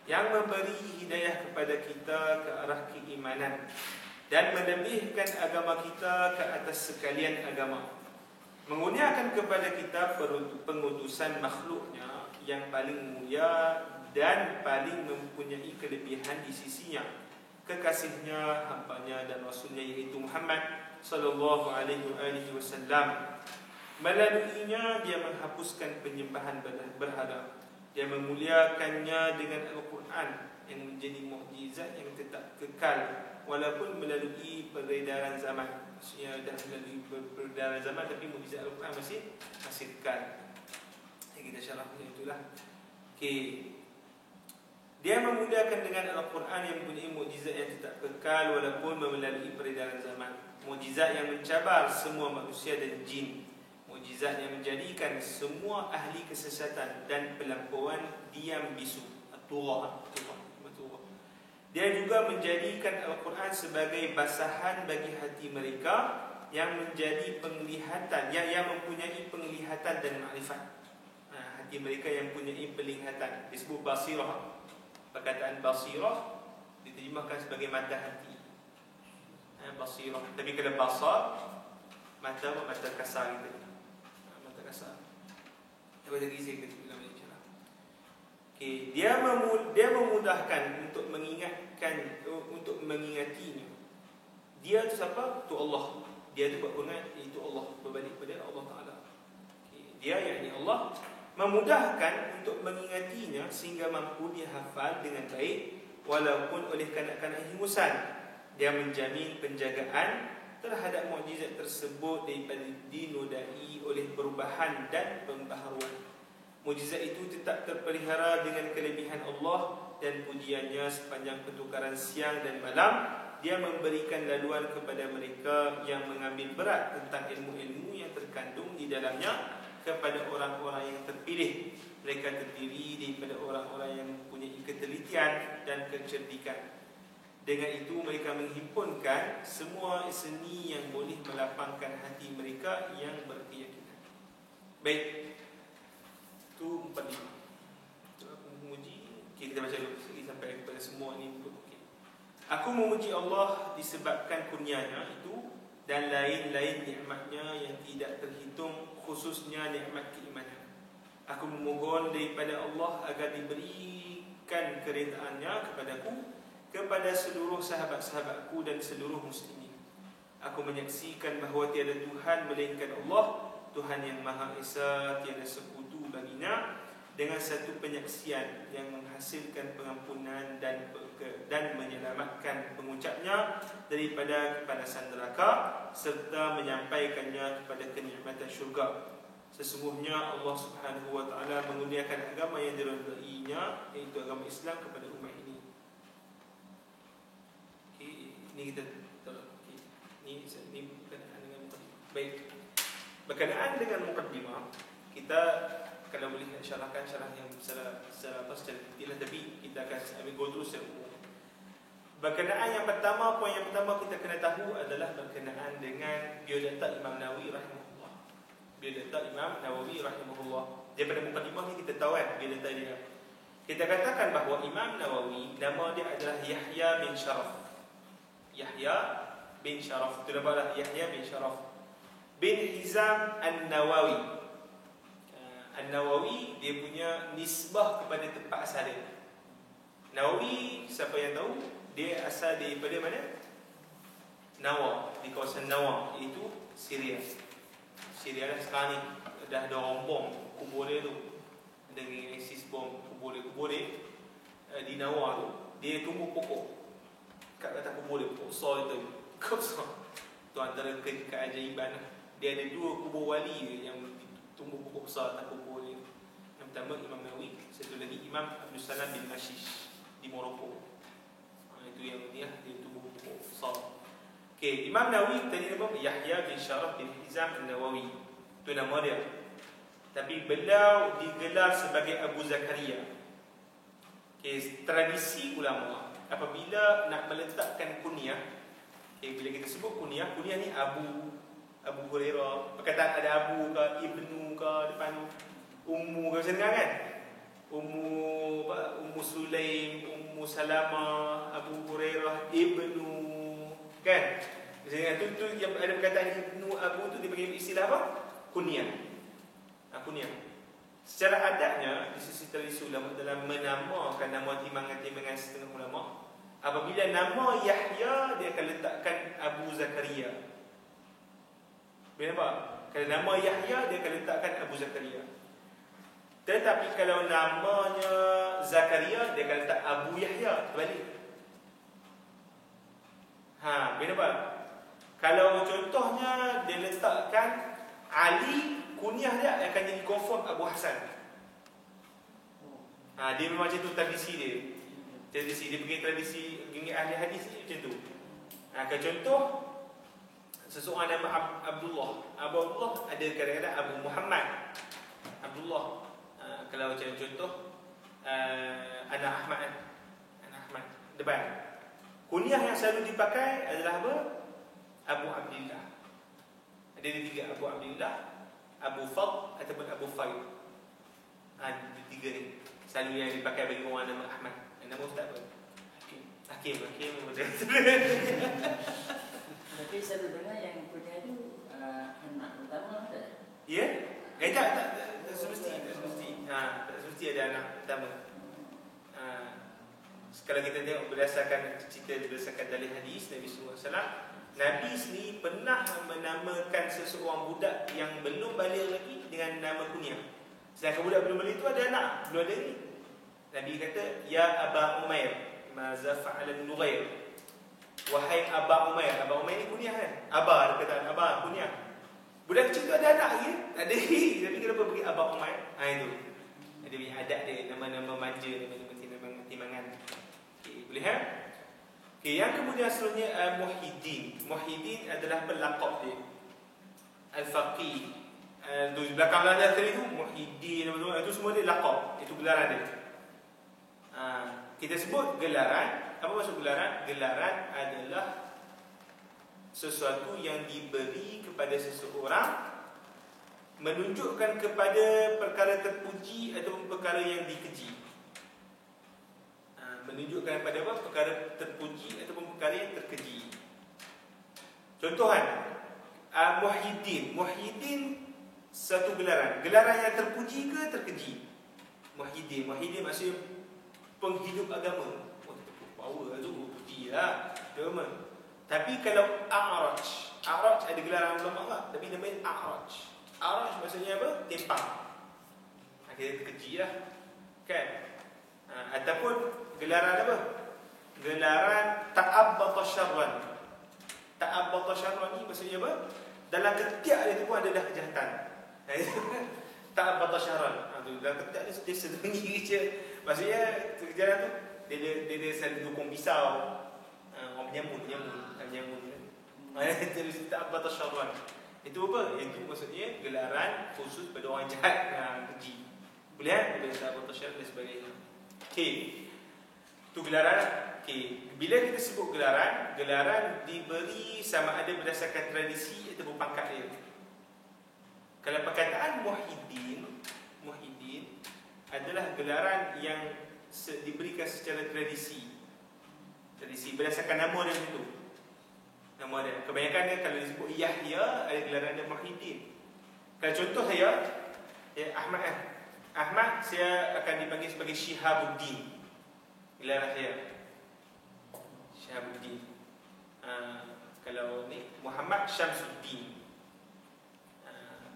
yang memberi hidayah kepada kita ke arah keimanan dan melebihkan agama kita ke atas sekalian agama, mengurniakan kepada kita pengutusan makhluknya yang paling mulia dan paling mempunyai kelebihan di sisinya, kekasihnya, hambanya dan rasulnya yaitu Muhammad sallallahu alaihi wasallam. Melaluinya dia menghapuskan penyembahan berhala, dia memuliakannya dengan Al-Quran yang menjadi mukjizat yang tetap kekal walaupun melalui peredaran zaman. Maksudnya dah melalui peredaran zaman tapi mukjizat Al-Quran masih kekal. Kita syarahnya itulah. Okey. Dia memuliakan dengan Al-Quran yang mempunyai mukjizat yang tetap kekal walaupun melalui peredaran zaman. Mukjizat yang mencabar semua manusia dan jin. Mukjizat yang menjadikan semua ahli kesesatan dan pelampauan diam bisu. At-Turah. Dia juga menjadikan Al-Quran sebagai basahan bagi hati mereka yang menjadi penglihatan, yang mempunyai penglihatan dan makrifat. Hati mereka yang mempunyai penglihatan disebut basirah. Perkataan basirah diterjemahkan sebagai mata hati. Basirah. Tapi kalau basar, mata kasar gitu. Mata kasar. Apa lagi saya kata dalam bicara. Okey, dia memudahkan untuk mengingatinya. Dia tu siapa? Tu Allah. Dia tu buat ingat itu Allah, berbalik pada Allah Taala. Okey, dia yakni Allah memudahkan untuk mengingatinya sehingga mampu dihafal dengan baik walaupun oleh kanak-kanak hingusan. Dia menjamin penjagaan terhadap mukjizat tersebut daripada dinodai oleh perubahan dan pembaharuan. Mukjizat itu tetap terpelihara dengan kelebihan Allah dan pujiannya sepanjang pertukaran siang dan malam. Dia memberikan laluan kepada mereka yang mengambil berat tentang ilmu-ilmu yang terkandung di dalamnya kepada orang-orang yang terpilih. Mereka terdiri daripada orang-orang yang mempunyai ketelitian dan kecerdikan. Dengan itu mereka menghimpunkan semua seni yang boleh melapangkan hati mereka yang berkeyakinan. Baik, itu 45. Itu aku memuji. Okay, kita baca dulu sampai kepada semua ini. Okay. Aku memuji Allah disebabkan kurnianya itu dan lain-lain nikmatnya yang tidak terhitung, khususnya nikmat keimanan. Aku memohon daripada Allah agar diberikan keredaannya kepadaku, kepada seluruh sahabat-sahabatku dan seluruh muslimin. Aku menyaksikan bahawa tiada Tuhan melainkan Allah, Tuhan yang Maha Esa, tiada sekutu baginya, dengan satu penyaksian yang menghasilkan pengampunan dan menyelamatkan pengucapnya daripada kepanasan neraka serta menyampaikannya kepada kenikmatan syurga. Sesungguhnya Allah Subhanahu wa taala mengurniakan agama yang diridainya, iaitu agama Islam, kepada umat ini. Ini kita ini berkenaan dengan mukaddimah. Baik. Berkenaan dengan mukaddimah, kita kalau boleh syarahkan syarah yang secara detail, tapi kita akan ambil go through secara umum. Berkenaan yang pertama, poin yang pertama kita kena tahu adalah berkenaan dengan biodata Imam Nawawi rahimahullah. Biodata Imam Nawawi rahimahullah. Daripada mukaddimah ni kita tahu kan biodata dia. Kita katakan bahawa Imam Nawawi nama dia adalah Yahya bin Sharaf. Yahya bin Sharaf. Itu nama Yahya bin Sharaf bin Hizam An-Nawawi. An-Nawawi dia punya nisbah kepada tempat asal dia. Nawawi, siapa yang tahu, dia asal daripada mana? Nawa, di kawasan Nawa, iaitu Syria. Syria lah sekarang ni dah ada orang bom kubur dia tu, dengan ISIS bom kubur dia di Nawa tu. Dia tumbuh pokok kat atas kubur dia, pokok besar itu. Tu antara keajaiban. Dia ada dua kubur wali yang tumbuh pokok besar atas kubur dia. Yang pertama Imam Nawawi, satu lagi Imam Abdul Salam bin Mashish di Morocco. Itu yang dia tumbuh pokok besar. Okey, Imam Nawawi tadi nama Yahya bin Sharaf bin Hizam An-Nawawi. Itu nama dia. Tapi beliau digelar sebagai Abu Zakaria. Okey, tradisi ulama apabila nak meletakkan kunyah, bila kita sebut kunyah ni Abu Hurairah. Perkataan ada Abu ke, Ibnu ke depan, Ummu ke, macam kan? Ummu Sulaim, Ummu Salamah, Abu Hurairah, Ibnu, kan? Misalnya tu yang ada perkataan Ibnu, Abu tu dipanggil istilah apa? Kunyah. Kunyah. Secara adatnya di sisi tradisi ulama dalam menamakan nama timbangan-timbangan setengah ulama, apabila nama Yahya dia akan letakkan Abu Zakaria. Bila apa? Kalau nama Yahya dia akan letakkan Abu Zakaria. Tetapi kalau namanya Zakaria dia akan letak Abu Yahya, terbalik. Bila apa? Kalau contohnya dia letakkan Ali, kunyah dia akan jadi confirm Abu Hasan. Dia memang macam tu tradisi dia. Tradisi dia pergi tradisi pergi ahli hadis ni macam tu. Kalau contoh seseorang nama Abdullah. Abdullah ada kadang-kadang Abu Muhammad. Abdullah. Kalau macam contoh anak Ahmad. Depan. Kunyah yang selalu dipakai adalah apa? Abu Abdillah. Ada tiga, Abu Abdillah, Abu Fadl ataupun Abu Faid. Tiga ni selalu yang dipakai bagi orang nama Ahmad. Nama ustaz apa? Hakim Tapi saya dengar yang kunyah tu anak pertama tak? Ya? Tak semesti. Tak semesti ada anak pertama. Kalau kita tengok berdasarkan cerita berdasarkan dalil hadis Nabi SAW, Nabi sendiri pernah menamakan seseorang budak yang belum balik lagi dengan nama kunyah. Sedangkan budak belum balik itu ada anak, belum ada ni. Nabi kata, Ya Aba Umair, Maza fa'ala Nughair. Wahai Aba Umair. Aba Umair ni kunyah kan? Aba, ada perkataan Aba, kunyah. Budak kecil tu ada anak lagi, tak ada. Tapi kenapa pergi Aba Umair? Itu. Ada punya adat dia, nama-nama manja, nama-nama timbangan. Boleh kan? Yang kemudian selanjutnya Muhyiddin. Muhyiddin adalah pelaqab dia. Al-Faqih. Di belakang tadi tu Muhyiddin, itu semua dia laqab. Itu gelaran dia. Kita sebut gelaran. Apa maksud gelaran? Gelaran adalah sesuatu yang diberi kepada seseorang menunjukkan kepada perkara terpuji ataupun perkara yang dikeji. Menunjukkan kepada apa? Perkara terpuji ataupun perkara yang terkeji. Contohan Muhyiddin. Muhyiddin satu gelaran. Gelaran yang terpuji ke terkeji? Muhyiddin. Muhyiddin maksudnya penghidup agama. Power tu puji lah agama. Tapi kalau A'raj ada gelaran ulama tak? Tapi namanya A'raj. A'raj maksudnya apa? Tempang. Kita terkeji lah, kan? Ataupun gelaran apa? Gelaran ta'abbata syarran. Ta'abbata syarran ni maksudnya apa? Dalam ketiak dia tu pun adalah kejahatan. Ta'abbata syarran. Dalam ketiak dia sedengki je. Maksudnya kejahatan tu dia selalu dukung pisau. Orang penyamun. Itu ta'abbata syarran. Itu apa? Itu maksudnya gelaran khusus pada orang jahat, keji. Boleh kan? Bila ta'abbata syarran dan sebagainya. Itu gelaran. Bila kita sebut gelaran diberi sama ada berdasarkan tradisi ataupun pangkat dia. Kalau perkataan Muhyiddin adalah gelaran yang diberikan secara tradisi berdasarkan nama dia itu. Nama dia. Kebanyakan dia kalau disebut Yahya ada gelaran dia Muhyiddin. Kalau contoh saya Ahmad saya akan dipanggil sebagai Syihabuddin. Gelaran saya Syihabuddin. Kalau ni Muhammad Syamsuddin.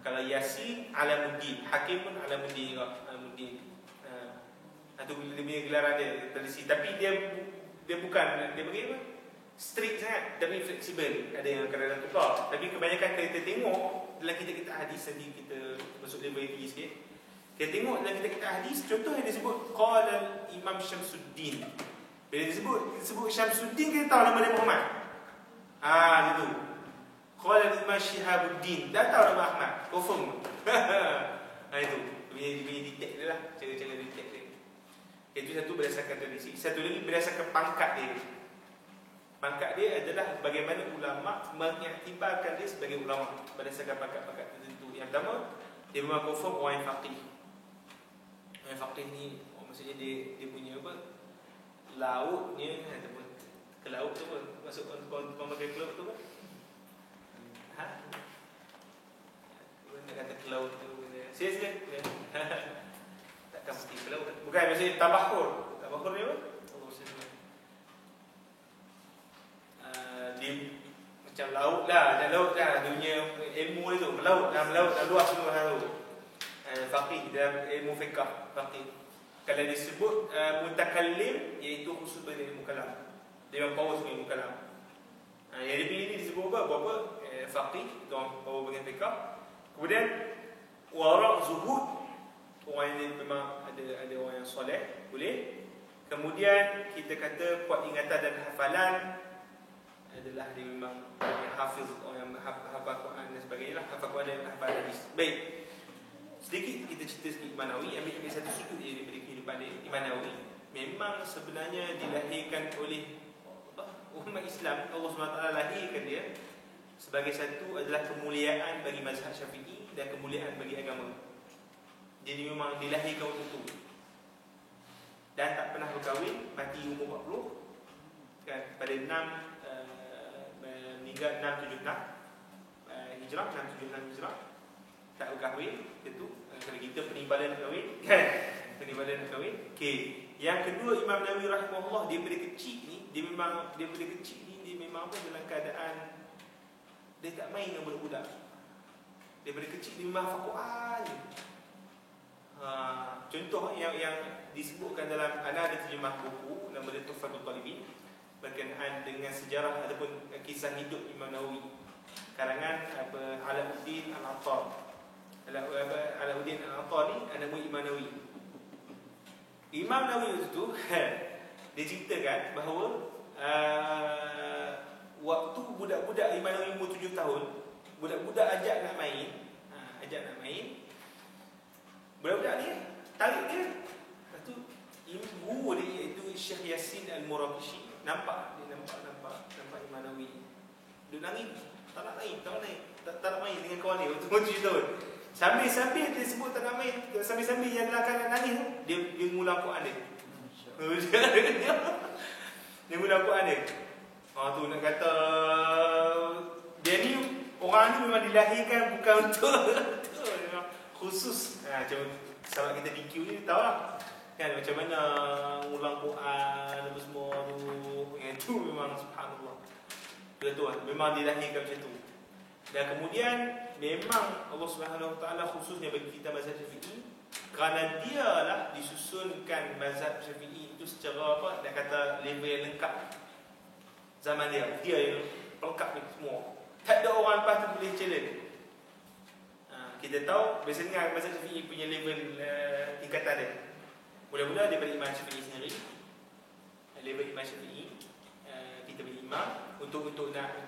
Kalau Yasin Alamuddin. Hakim pun Alamuddin juga. Itu dia punya gelaran dia tradisi. Tapi dia bukan dia bagi apa? Strict sangat, tapi fleksibel. Ada yang kadang-kadang tukar. Tapi kebanyakan kita tengok dalam kitab-kitab hadis, nanti kita masuk level tinggi sikit. Kita tengok dalam kitab-kitab hadis, contoh yang disebut qala Imam Syamsuddin. Bila disebut Syamsuddin, kita tahu nama dia Muhammad. Itu. Qala Imam Syihabuddin, dah tahu nama Ahmad. Confirm. Itu. Dia detect dia lah, cara-cara detect dia. Itu satu berdasarkan tradisi. Satu lagi berdasarkan pangkat dia. Pangkat dia adalah bagaimana ulama mengiktibarkan dia sebagai ulama berdasarkan pangkat-pangkat tertentu. Yang pertama, dia memang confirm orang yang faqih. Orang yang faqih ni maksudnya dia punya apa, lautnya ataupun ke laut tu apa, masuk orang pakai ke laut tu apa, nak kata ke laut tu sila takkan mesti ke laut, bukan, maksudnya tabakur ni apa, dia macam laut lah, dia punya ilmu dia tu, melaut, dalam luas semua tahu. Faqih dalam ilmu fiqh, faqih. Kalau disebut mutakallim, iaitu khusus pada ilmu kalam. Dia memang power ilmu kalam. Yang dia pilih ni disebut apa? Faqih, orang power dengan fiqh. Kemudian wara' zuhud, orang yang memang ada orang yang soleh, boleh. Kemudian kita kata kuat ingatan dan hafalan, adalah dia memang yang hafiz, orang yang hafal Quran dan sebagainya lah, hafal Quran dan hafal hadis. Baik, sedikit kita cerita sikit Imam Nawawi, ambil satu sudut dia daripada kehidupan dia. Imam Nawawi memang sebenarnya dilahirkan oleh umat Islam, Allah SWT lahirkan dia sebagai satu adalah kemuliaan bagi mazhab Syafi'i dan kemuliaan bagi agama. Jadi memang dilahirkan untuk itu, dan tak pernah berkahwin, mati umur 40 kan, pada 6 meninggal 676 Hijrah, 676 Hijrah, tak berkahwin. Itu kalau kita penimbalan nak kahwin kan, penimbalan nak kahwin. Okey, yang kedua, Imam Nawawi rahimahullah, dia daripada kecil ni dia memang apa, dalam keadaan dia tak main dengan budak-budak. Daripada kecil dia memang hafal Quran. Contoh yang disebutkan dalam, ada terjemah buku nama dia Tuhfatul Talibin berkenaan dengan sejarah ataupun kisah hidup Imam Nawawi, karangan Alauddin Al-Attar. Alauddin Al-Attar ni nama Imam Nawawi. Imam Nawawi itu dia ceritakan bahawa waktu budak-budak Imam Nawawi umur 7 tahun, budak-budak ajak nak main, budak-budak ni tarik dia. Lepas tu ibu dia iaitu Syekh Yasin Al-Muraqishi nampak Imam Nawawi dia nangis, tak nak main dengan kawan dia umur 7 tahun. Sambil dia sebut tak nak main, sambil yang belakang nak nangis, dia ngulang Quran dia. Dia ngulang Quran dia. Tu nak kata dia ni, orang ni memang dilahirkan bukan untuk khusus. Macam sahabat kita DQ ni tahu lah kan, macam mana ngulang Quran apa semua tu. Yang tu memang subhanallah, betul lah, memang dilahirkan macam tu. Dan kemudian memang Allah Subhanahu Wa Taala khususnya bagi kita mazhab Syafi'i, kerana dialah disusunkan mazhab Syafi'i itu secara apa, nak kata level yang lengkap. Zaman dia yang pelengkap ni semua, tak ada orang lepas tu boleh challenge. Kita tahu biasanya mazhab Syafi'i punya level tingkatan dia. Mula-mula daripada Imam Syafi'i sendiri, level Imam Syafi'i, kita beri imam untuk nak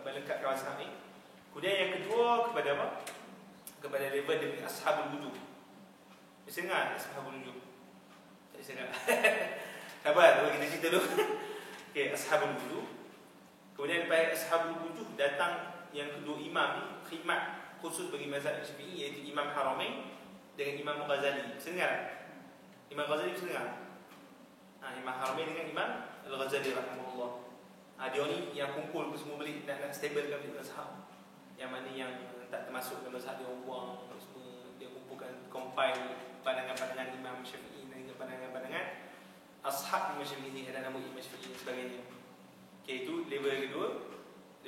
melengkapkan mazhab ni. Kemudian yang kedua kepada apa? Kepada level daripada Ashabul Wujuh. Bisa ingat Ashabul Wujuh? Tak bisa ingat. Sabar, kita cerita dulu. Okey, Ashabul Wujuh. Kemudian lepas Ashabul Wujuh datang yang kedua imam ni, khidmat khusus bagi mazhab Syafi'i, iaitu Imam Haramain dengan Imam Ghazali. Bisa ingat? Imam Ghazali bisa ingat? Imam Haramain dengan Imam Al-Ghazali rahimahullah. Dia ni yang kumpul semua balik nak stablekan balik mazhab. Yang mana yang tak termasuk dalam mazhab dia buang semua, dia kumpulkan, compile pandangan-pandangan Imam Syafi'i dan pandangan-pandangan ashab Imam Syafi'i, ada nama Imam Syafi'i dan sebagainya. Okey, itu level kedua.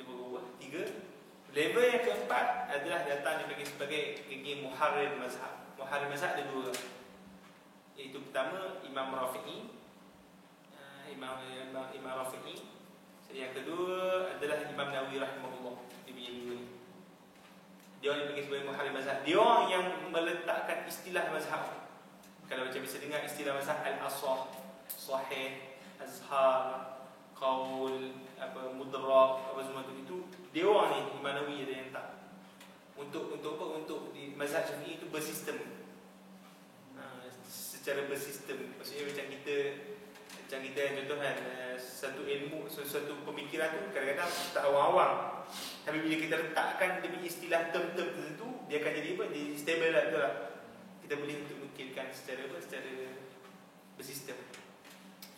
Level kedua, 3. Level yang keempat adalah datang sebagai muharrir mazhab. Muharrir mazhab ada 2. Iaitu pertama Imam Rafi'i, Imam Rafi'i. Yang kedua adalah Imam Nawawi rahimahullah. Dia punya 2 ni. Dia orang dipanggil sebagai muharrir mazhab. Dia orang yang meletakkan istilah mazhab. Kalau macam bisa dengar istilah mazhab al-asah, sahih, azhar, qaul, mudrak, apa semua itu dia orang ni, Imam Nawawi ada yang tak. Untuk apa? Untuk di mazhab Syafi'i itu bersistem. Secara bersistem. Maksudnya macam kita contoh kan, satu ilmu, satu pemikiran tu kadang-kadang tak awam-awam. Tapi bila kita letakkan dia punya istilah term-term tertentu, dia akan jadi apa? Dia stable lah, betul tak? kita boleh untuk nukilkan secara bersistem.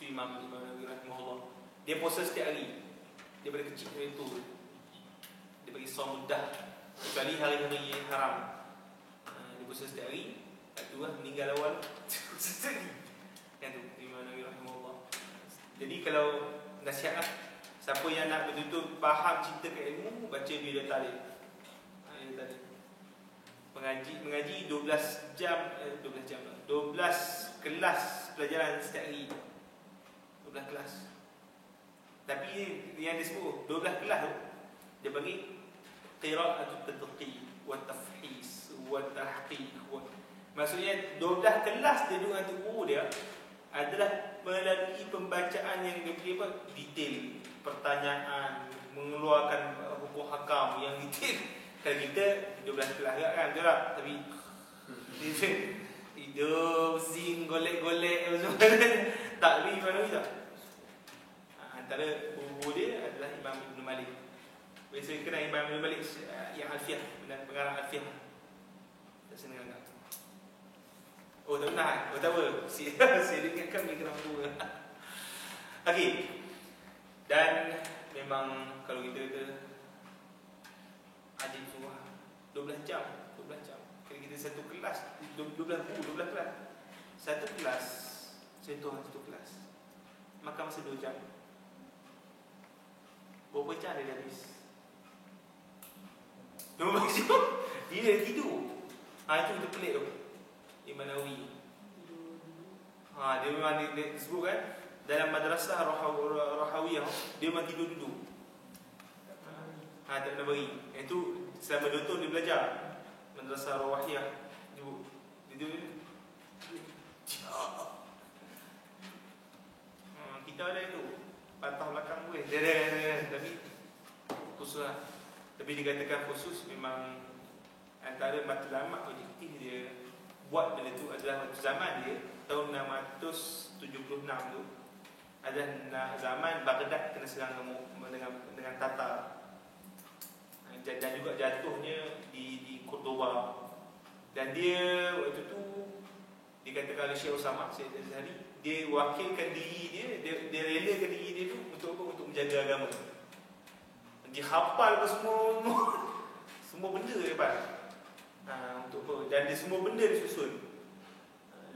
Itu Imam Nawawi rahimahullah. Dia puasa setiap hari. Dia daripada kecil dari itu. Dia bagi saum mudah kecuali hari-hari haram. Dia puasa setiap hari. Lepas tu meninggal awal. Kan tu Imam Nawawi rahimahullah. Jadi kalau nasihat, siapa yang nak betul-betul faham cinta ke ilmu, baca video tarik. Mengaji 12 kelas pelajaran setiap hari. 12 kelas. Tapi yang disebut 12 kelas tu, dia bagi qira'atut tadqiq wa tafhis wa tahqiq. Maksudnya 12 kelas dia dengan guru dia adalah melalui pembacaan yang dia detail, pertanyaan, mengeluarkan hukum hakam yang detail. Kalau kita 12 kelas kan, betul tak? Tapi hidup, zing, golek-golek semua. Tak, tapi Imam Nawawi tak. Antara guru dia adalah Imam Ibn Malik. Biasa kenal Imam Ibn Malik yang Alfiah, pengarang Alfiah. Tak senang tak? Oh, tak pernah? Oh, tak apa. Saya dengarkan dia kenal guru. Okey. Dan memang kalau kita kata ajib surah 12 jam. Kalau kita satu kelas 12 kelas. Satu kelas, satu kelas makan masa 2 jam. Berapa jam dia dah habis? 12 jam. Dia dah tidur. Itu kita pelik tu Imam Nawawi. Dia memang disebut kan dalam madrasah Rahawiyah, dia memang tidur duduk. Tak nak bagi. Itu selama 2 tahun dia belajar madrasah Rahawiyah. Dia kita ada itu patah belakang gue. Tapi khusus lah. Tapi dikatakan khusus memang antara matlamat objektif dia buat benda tu adalah waktu zaman dia tahun 676 tu adalah zaman Baghdad kena serang dengan Tatar. Dan juga jatuhnya di Cordoba. Dan dia waktu tu dikatakan oleh Syekh Osama Syed Azhari, dia wakilkan diri dia relakan diri dia tu untuk apa? Untuk menjaga agama. Dia hafal semua benda dia dapat. Untuk apa? Dan dia semua benda disusun.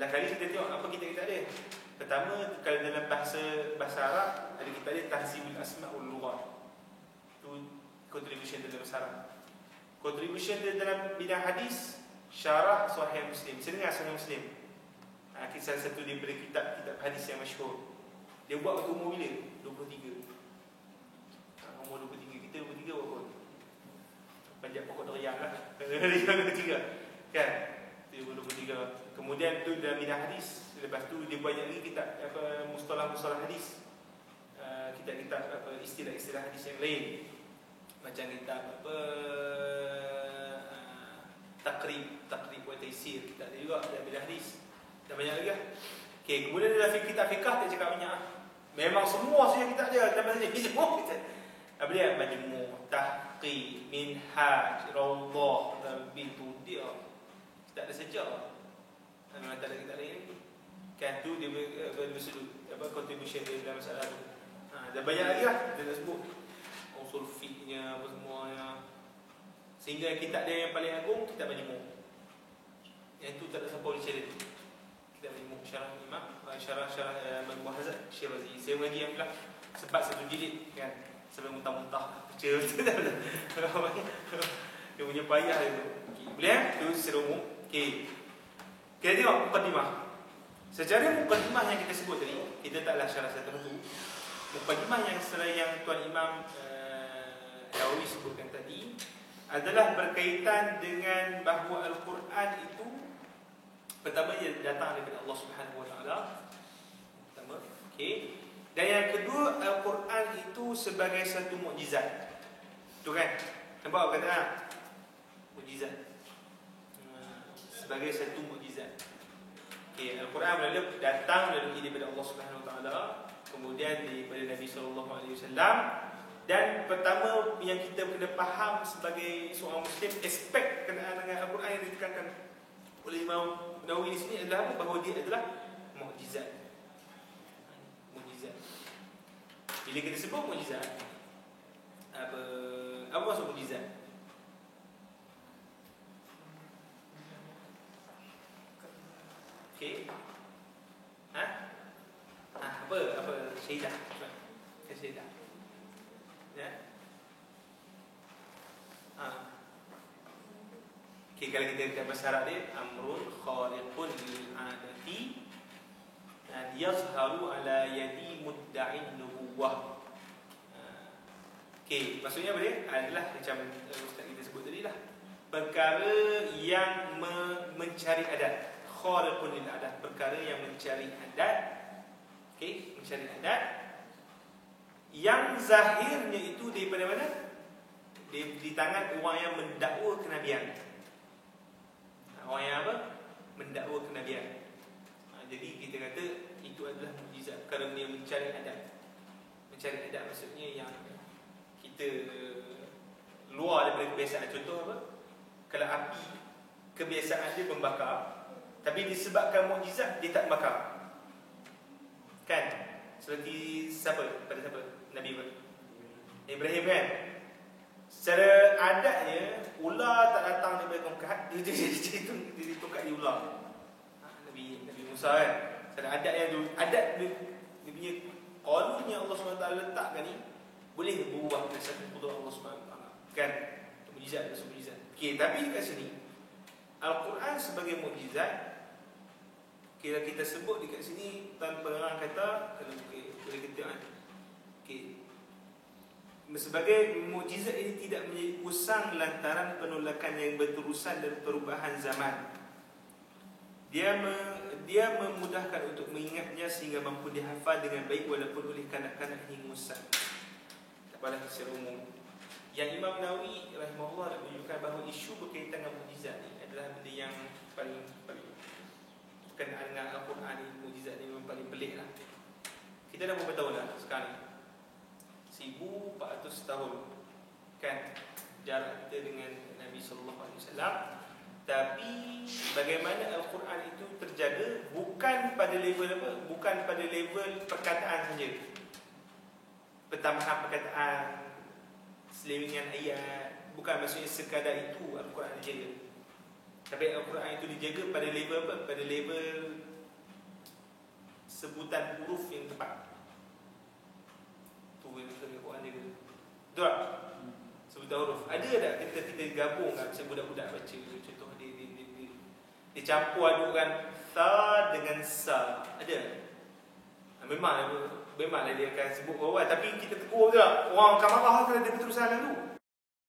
Lah kali kita tengok apa kita ada. Pertama, kalau dalam bahasa Arab ada kita ada tahzibul asma' wal lughat. Tu contribution dalam bahasa Arab. Contribution dia dalam bidang hadis, syarah Sahih Muslim. Saya dengar Sahih Muslim. Salah satu daripada kitab hadis yang masyhur. Dia buat waktu umur bila? 23. Umur 23. Kita 23 berapa? Panjat pokok durian lah. Yang 23. Kan? Dia umur 23. Kemudian tu dalam bidang hadis. Lepas tu dia banyak lagi kitab mustalah hadis. Kitab-kitab istilah-istilah hadis yang lain. Macam kitab Taqrib wa Taysir. Kitab dia juga dalam bidang hadis. Dan banyak lagi lah. Okay, kemudian dalam kitab fiqah dia cakap banyak. Memang semua saja kitab dia dalam bahasa Indonesia. Semua kitab. Apa dia? Majmu', Tahqiq, Minhaj, Rawdah, Bintu dia. Tak ada sejak. Memang tak ada kitab lain. Kan tu dia bersudut contribution dia dalam masalah tu. Dan banyak lagi lah kita dah sebut. Usul fiqhnya apa semuanya. Sehingga kitab dia yang paling agung kitab Majmu'. Yang tu tak ada siapa boleh challenge. Kitab Majmu' syarah Imam, syarah Majmu' Hazard Syirazi. Saya mengaji yang pula sebab satu jilid kan. Sampai muntah-muntah. Dia punya payah dia tu. Boleh tu secara umum. Okey. Kita tengok mukadimah. Secara mukadimah yang kita sebut tadi, kita taklah syarah satu-satu. Mukadimah yang Tuan Imam Nawawi sebutkan tadi adalah berkaitan dengan bahawa Al-Quran itu pertama ia datang daripada Allah Subhanahu Wa Taala. Pertama, okey. Dan yang kedua, Al-Quran itu sebagai satu mukjizat. Tu kan? Nampak kata mukjizat. Sebagai satu mukjizat. Okey, Al-Quran datang daripada Allah Subhanahu Wa Taala, kemudian daripada Nabi sallallahu alaihi wasallam. Dan pertama yang kita kena faham sebagai seorang Muslim, aspek kenaan dengan Al-Quran yang ditekankan oleh Imam Nawawi di sini adalah apa? Bahawa dia adalah mukjizat. Mukjizat. Bila kita sebut mukjizat, apa maksud mukjizat? Okey. Apa syidah? Syidah. Ya. Okay, kalau kita bahasa Arab dia amrun khariqun lil adati an yazharu ala yadi mudda'in nubuwah. Okey, maksudnya apa dia? Adalah macam ustaz kita sebut tadi lah. Perkara yang mencari adat. Khariqun lil adat, perkara yang mencari adat. Okey, mencari adat yang zahirnya itu daripada mana? Di tangan orang yang mendakwa kenabian. Orang yang apa? Mendakwa kenabian. Jadi kita kata itu adalah mukjizat kerana dia mencari adat. Mencari adat maksudnya yang kita luar daripada kebiasaan. Contoh apa? Kalau api kebiasaan dia membakar, tapi disebabkan mukjizat dia tak bakar. Kan? Seperti siapa? Pada siapa? Nabi Ibrahim kan? Secara adatnya ular tak datang daripada tongkat, dia tongkat dia ular. Nabi Musa kan, secara adat dia punya qanunnya Allah SWT letakkan ni boleh berubah dari satu qudrat Allah SWT kan, mukjizat. Okey, tapi kat sini Al-Quran sebagai mukjizat kira kita sebut dekat sini tanpa orang kata kena boleh kita kan. Okey, sebagai mukjizat ini tidak menjadi usang lantaran penolakan yang berterusan dan perubahan zaman. Dia memudahkan untuk mengingatnya sehingga mampu dihafal dengan baik walaupun oleh kanak-kanak hingga usang. Tak apalah secara umum. Yang Imam Nawawi rahimahullah nak menunjukkan bahawa isu berkaitan dengan mukjizat ini adalah benda yang paling berkenaan dengan Al-Quran ini. Mukjizat ini memang paling pelik lah. Kita dah berapa tahun dah sekarang? 1400 tahun kan jarak kita dengan Nabi SAW. Tapi bagaimana Al-Quran itu terjaga bukan pada level apa? Bukan pada level perkataan saja, pertambahan perkataan, selewengan ayat, bukan maksudnya sekadar itu Al-Quran dijaga. Tapi Al-Quran itu dijaga pada level apa? Pada level sebutan huruf yang tepat. Tu yang Al-Quran jaga. Betul tak? Sebutan huruf. Ada tak kita gabung kan, macam budak-budak baca. Contoh dia campur adukkan sa dengan sa. Ada? Memanglah dia akan sebut bawah, tapi kita tegur je. Orang akan marah kerana dia berterusan lalu.